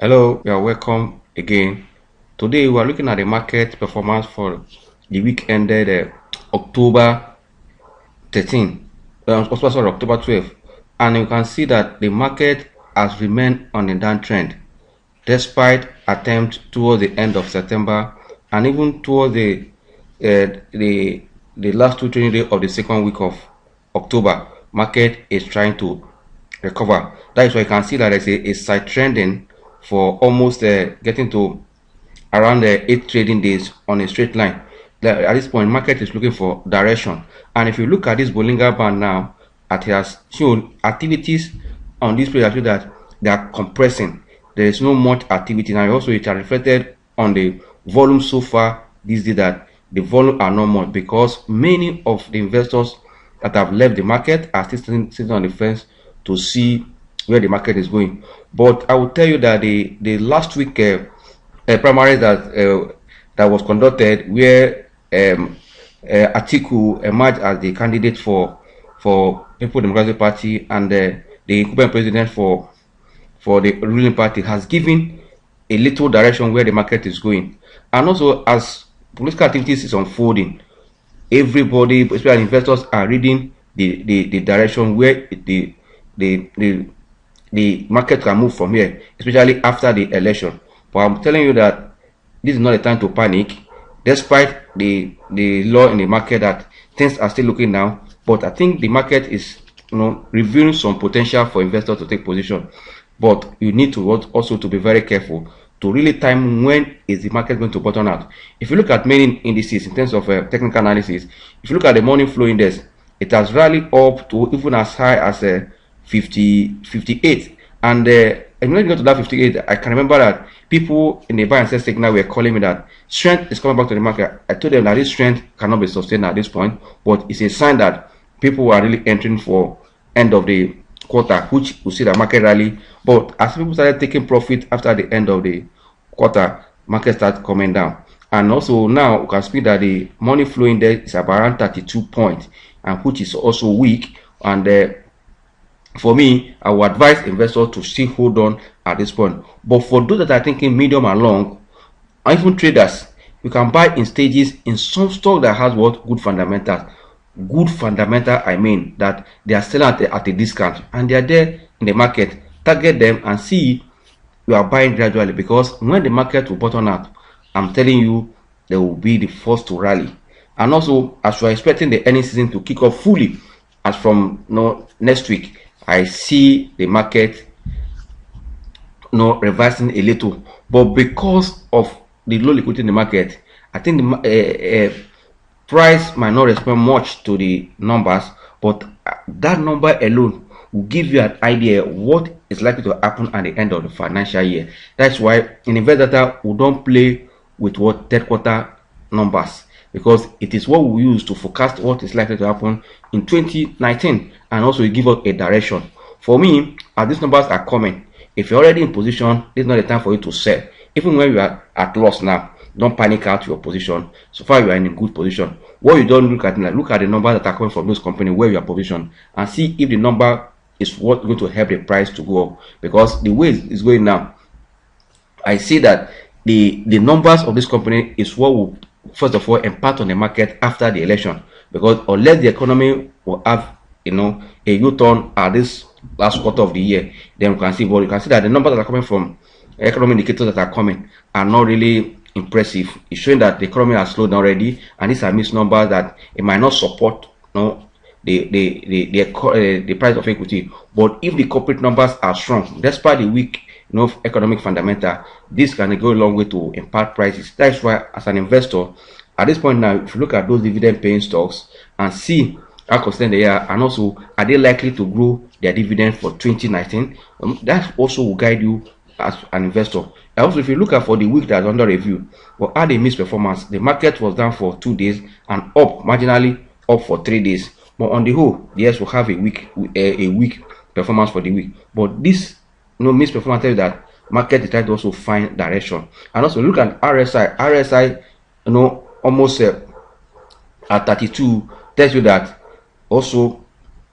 Hello, you are welcome again. Today we are looking at the market performance for the week ended October 13, sorry, October 12, and you can see that the market has remained on a downtrend despite attempts towards the end of September and even towards the last two trading days of the second week of October. Market is trying to recover. That is why you can see that there's a side trending for almost getting to around 8 trading days on a straight line. At this point, market is looking for direction. And if you look at this Bollinger Band now, it has shown activities on this period show that they are compressing. There is no much activity now. Also, it has reflected on the volume so far this day that the volume are not much because many of the investors that have left the market are still sitting on the fence to see where the market is going. But I will tell you that the last week primary that was conducted where Atiku emerged as the candidate for People Democratic Party and the incumbent president for the ruling party has given a little direction where the market is going. And also, as political activities is unfolding, everybody, especially investors, are reading the direction where the market can move from here, especially after the election. But I'm telling you that this is not a time to panic, despite the law in the market that things are still looking down. But I think the market is revealing some potential for investors to take position. But you need to also to be very careful to really time when is the market going to bottom out. If you look at many indices in terms of technical analysis, if you look at the morning flow index, it has rallied up to even as high as 58. And when you go to that 58, I can remember that people in the buy and sell signal were calling me that strength is coming back to the market. I told them that this strength cannot be sustained at this point, but it's a sign that people are really entering for end of the quarter, which we see the market rally. But as people started taking profit after the end of the quarter, market started coming down. And also now we can see that the money flow index is about around 32 points, and which is also weak. And for me, I would advise investors to still hold on at this point. But for those that are thinking medium and long, and even traders, you can buy in stages in some stock that has what good fundamentals. Good fundamental, I mean that they are selling at a discount and they are there in the market. Target them and see you are buying gradually, because when the market will bottom out, I'm telling you, they will be the first to rally. And also, as we are expecting the earnings season to kick off fully as from next week, I see the market reversing a little. But because of the low liquidity in the market, I think the price might not respond much to the numbers, but that number alone will give you an idea what is likely to happen at the end of the financial year. That's why in invest data we don't play with what third quarter numbers, because it is what we use to forecast what is likely to happen in 2019, and also give us a direction. For me, as these numbers are coming, if you're already in position, this is not the time for you to sell. Even when you are at loss now, don't panic out your position. So far you are in a good position. What you don't look at, look at the numbers that are coming from those companies where you are positioned, and see if the number is what going to help the price to go up. Because the way it's going now, I see that the numbers of this company is what will first of all impact on the market after the election. Because unless the economy will have a U-turn at this last quarter of the year, then you can see that the numbers that are coming from economic indicators that are coming are not really impressive. It's showing that the economy has slowed down already, and these are mixed numbers that it might not support the price of equity. But if the corporate numbers are strong despite the weak economic fundamental, this can go a long way to impact prices. That's why as an investor at this point now, if you look at those dividend paying stocks and see how consistent they are, and also are they likely to grow their dividend for 2019, that also will guide you as an investor. And also, if you look at for the week that's under review, well, had a missed performance. The market was down for 2 days and up marginally up for 3 days. But on the whole, yes, will have a weak performance for the week. But this missed performance tells you that market is trying to also find direction. And also look at RSI, almost at 32 tells you that also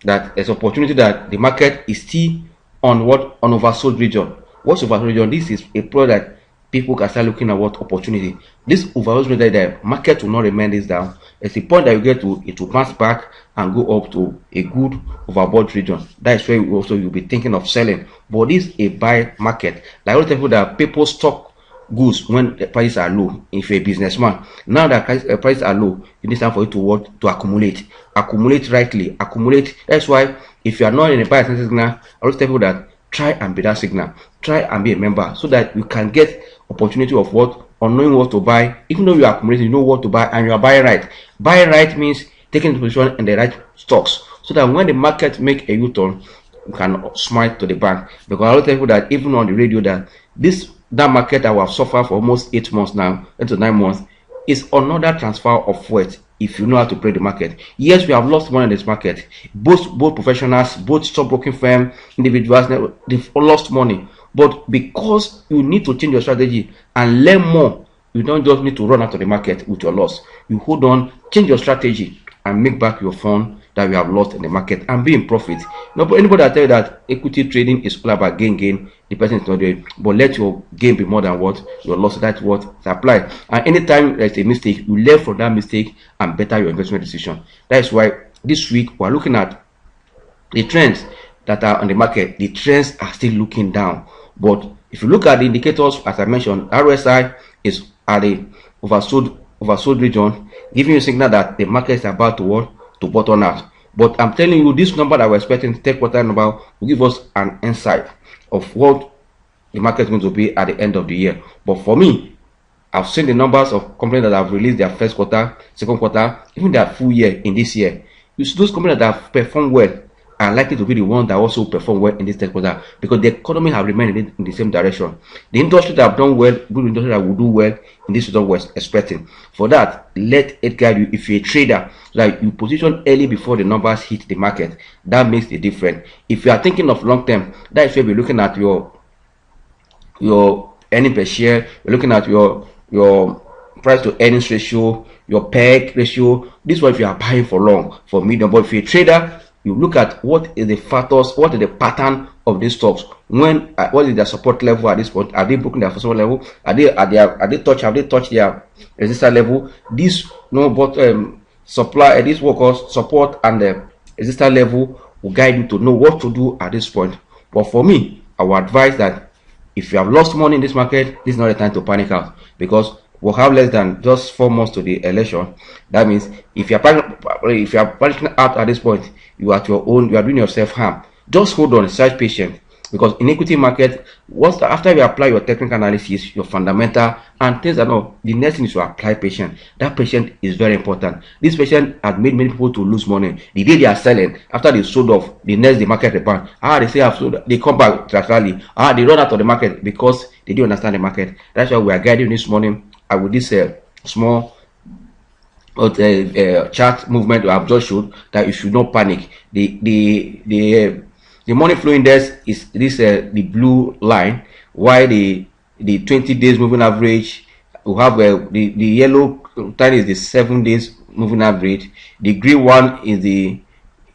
that there's opportunity that the market is still on oversold region. What's oversold region? This is a product that people can start looking at what opportunity. This oversold region, the market will not remain this down. It's the point that you get to, it will bounce back and go up to a good overbought region. That is where you'll be thinking of selling. But this is a buy market. Like I tell people that people stock goods when the prices are low. If you're a businessman, now that prices are low, it needs time for you to what, to accumulate rightly, accumulate. That's why if you are not in a buy signal, I always tell people that try and be that signal, try and be a member, so that you can get opportunity of what, or knowing what to buy. Even though you are accumulating, you know what to buy, and you are buying right. Buying right means taking the position in the right stocks, so that when the market make a U-turn, you can smile to the bank. Because I always tell people that even on the radio that that market that we have suffered for almost 8 months now, 8 to 9 months, is another transfer of wealth. If you know how to play the market, yes, we have lost money in this market. Both professionals, both stockbroking firm, individuals, they've lost money. But because you need to change your strategy and learn more, you don't just need to run out of the market with your loss. You hold on, change your strategy, and make back your fund that you have lost in the market and be in profit. Anybody that tell you that equity trading is all about gain, the person is not doing. But let your gain be more than what your loss. That's what is applied. And anytime there's a mistake, you learn from that mistake and better your investment decision. That's why this week we're looking at the trends that are on the market. The trends are still looking down. But if you look at the indicators, as I mentioned, RSI is at the oversold region, giving you a signal that the market is about to bottom out. But I'm telling you, this number that we're expecting, third quarter number, will give us an insight of what the market is going to be at the end of the year. But for me, I've seen the numbers of companies that have released their first quarter, second quarter, even their full year in this year. You see, those companies that have performed well are likely to be the ones that also perform well in this third quarter, because the economy have remained in the same direction. The industry that have done well, good industry that will do well in this result was expecting. For that, let it guide you. If you're a trader, like you position early before the numbers hit the market, that makes the difference. If you are thinking of long term, that is where we're looking at your earning per share. You're looking at your price to earnings ratio, your PEG ratio. This one if you are buying for long, for medium. But if you're a trader, you look at what is the factors, what is the pattern of these stocks. When what is their support level at this point? Are they broken their support level? Have they touched their resistance level? This supply these workers support and the resistance level will guide you to know what to do at this point. But for me, I would advise that if you have lost money in this market, this is not the time to panic out, because we'll have less than just 4 months to the election. That means if you are panicking out at this point, you are doing yourself harm. Just hold on, search patient, because in equity market, after you apply your technical analysis, your fundamental and things and all, the next thing is to apply patience. That patience is very important. This patience has made many people to lose money. The day they are selling, after they sold off, the next the market rebound. They say I've sold, they come back drastically. They run out of the market because they don't understand the market. That's why we are guiding this morning with this small chart movement I've just showed, that you should not panic. The money flow index is this the blue line, while the 20 days moving average will have the yellow line is the 7 days moving average. The green one is the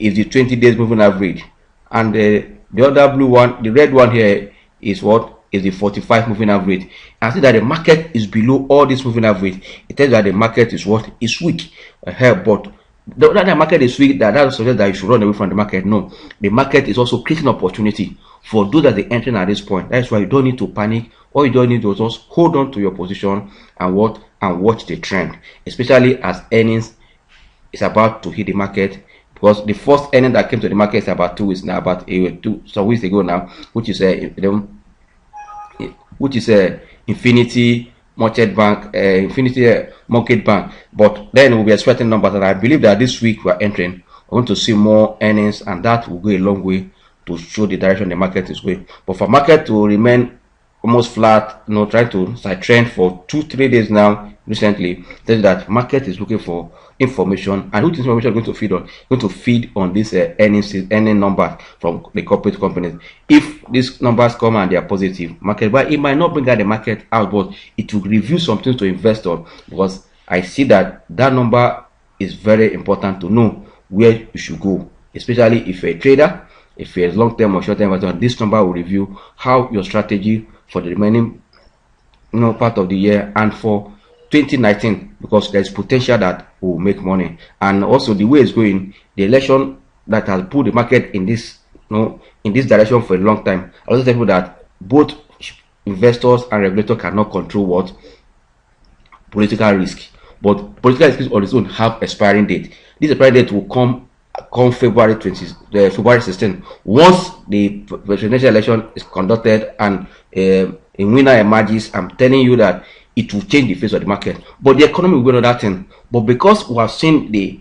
20 days moving average, and the other blue one, the red one here, is what is the 45 moving average. And see that the market is below all this moving average. It tells you that the market is what is weak. But the market is weak, that suggests that you should run away from the market. No, the market is also creating opportunity for those that are entering at this point. That's why you don't need to panic. All you don't need to just hold on to your position and watch the trend, especially as earnings is about to hit the market. Because the first earning that came to the market is about 2 weeks now, some weeks ago now, which is Infinity Market Bank. But then we'll be expecting numbers, and I believe that this week we're going to see more earnings, and that will go a long way to show the direction the market is going. But for market to remain almost flat, trying to side trend for 2-3 days now recently, tells that market is looking for information. And which information is going to feed on? Going to feed on this earning numbers from the corporate companies. If these numbers come and they are positive, market, but it might not bring out the market out, but it will review something to invest on, because I see that number is very important to know where you should go, especially if you're a trader if it's long term or short term investment, this number will review how your strategy for the remaining part of the year and for 2019, because there's potential that will make money. And also the way it's going, the election that has put the market in this in this direction for a long time. I also tell you that both investors and regulators cannot control what political risk, but political risk on its own have expiring date. This expiring date will come February 16. Once the presidential election is conducted and a winner emerges, I'm telling you that it will change the face of the market. But the economy will be another thing. But because we have seen the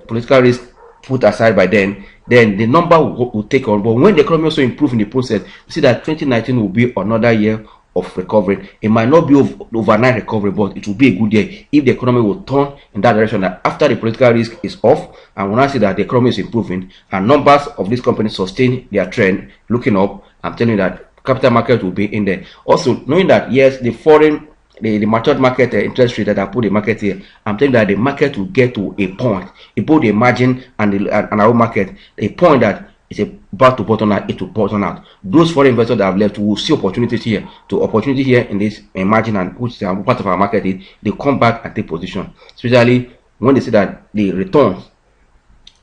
political risk put aside by then the number will take on. But when the economy also improves in the process, you see that 2019 will be another year of recovery. It might not be overnight recovery, but it will be a good year if the economy will turn in that direction, that after the political risk is off and when I see that the economy is improving and numbers of these companies sustain their trend looking up, I'm telling you that capital market will be in there. Also knowing that yes, the foreign the matured market interest rate that I put the market here, I'm telling you that the market will get to a point, both the margin and our own market, a point that it's about to bottom out. It will bottom out. Those foreign investors that have left will see opportunities here. Opportunity here in this margin, and which is part of our market, they come back and take position. Especially when they see that the return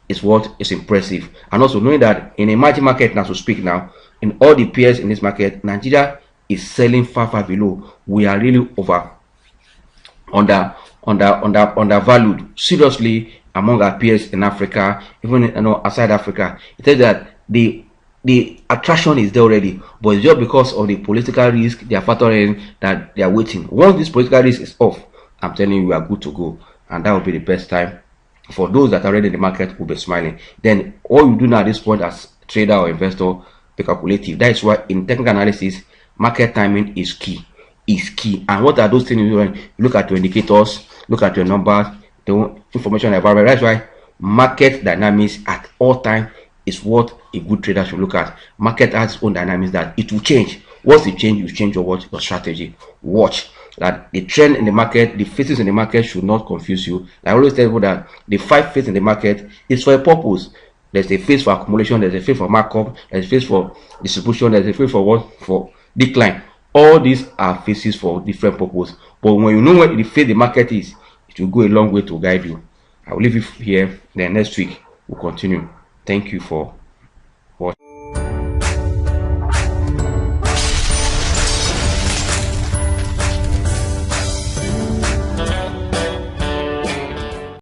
is what is impressive, and also knowing that in a emerging market, now to speak now, in all the peers in this market, Nigeria is selling far below. We are really undervalued seriously among our peers in Africa, even outside Africa. It says that the attraction is there already, but it's just because of the political risk they are factoring that they are waiting. Once this political risk is off, I'm telling you, we are good to go, and that will be the best time for those that are already in the market will be smiling. Then all you do now at this point as trader or investor, be calculative. That is why in technical analysis, market timing is key. And what are those things? You look at your indicators, look at your numbers, the information environment. That's why market dynamics at all time is what a good trader should look at. Market has its own dynamics that it will change. Once it change, you change your strategy. Watch that the trend in the market, the phases in the market should not confuse you. I always tell people that the 5 phases in the market is for a purpose. There's a phase for accumulation, there's a phase for markup, there's a phase for distribution, there's a phase for for decline. All these are phases for different purposes. But when you know what the phase the market is, it will go a long way to guide you. I will leave you here. Then next week we'll continue. Thank you for